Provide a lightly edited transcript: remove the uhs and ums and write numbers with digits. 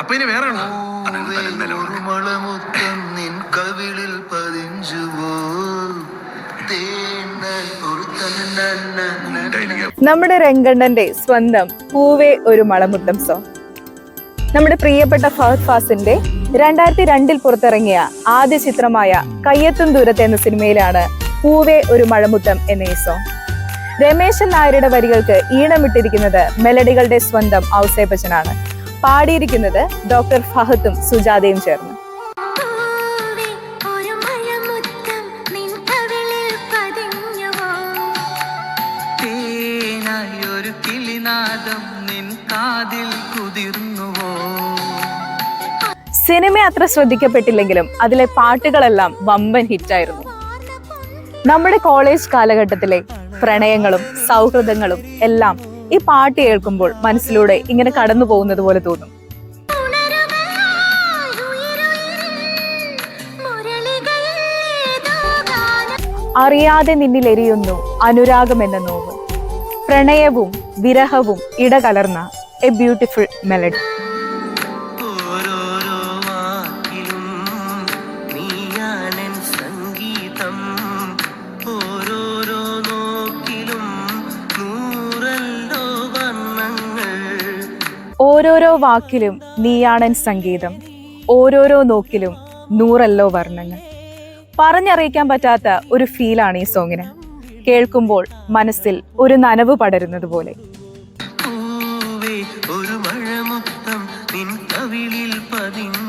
അപ്പൊ ഇനി വേറെ കവിളിൽ പതിഞ്ചുവോ. നമ്മുടെ രംഗണ്ണന്റെ സ്വന്തം പൂവേ ഒരു മളമുത്തം സോങ്. നമ്മുടെ പ്രിയപ്പെട്ട ഫഹദ് ഫാസിന്റെ 2002 പുറത്തിറങ്ങിയ ആദ്യ ചിത്രമായ കയ്യെത്തും ദൂരത്ത് എന്ന സിനിമയിലാണ് പൂവേ ഒരു മഴമുത്തം എന്ന ഈ സോങ്. രമേശൻ നായരുടെ വരികൾക്ക് ഈണമിട്ടിരിക്കുന്നത് മെലഡികളുടെ സ്വന്തം ഔസേപ്പച്ചനാണ്. പാടിയിരിക്കുന്നത് ഡോക്ടർ ഫഹദും സുജാതയും ചേർന്ന്. സിനിമ അത്ര ശ്രദ്ധിക്കപ്പെട്ടില്ലെങ്കിലും അതിലെ പാട്ടുകളെല്ലാം വമ്പൻ ഹിറ്റായിരുന്നു. നമ്മുടെ കോളേജ് കാലഘട്ടത്തിലെ പ്രണയങ്ങളും സൗഹൃദങ്ങളും എല്ലാം ഈ പാട്ട് കേൾക്കുമ്പോൾ മനസ്സിലൂടെ ഇങ്ങനെ കടന്നു പോകുന്നത് പോലെ തോന്നും. അറിയാതെ നിന്നിലെരിയുന്നു അനുരാഗമെന്ന നോവ്, പ്രണയവും വിരഹവും ഇടകലർന്ന എ ബ്യൂട്ടിഫുൾ മെലഡി. ഓരോരോ വാക്കിലും നീയാണൻ സംഗീതം, ഓരോരോ നോക്കിലും നൂറല്ലോ വർണ്ണങ്ങൾ. പറഞ്ഞറിയിക്കാൻ പറ്റാത്ത ഒരു ഫീലാണ് ഈ സോങ്ങിന്. കേൾക്കുമ്പോൾ മനസ്സിൽ ഒരു നനവ് പടരുന്നത് പോലെ. ഒരു മഴമുത്തം നിൻ കവിളിൽ പതിഞ്ഞു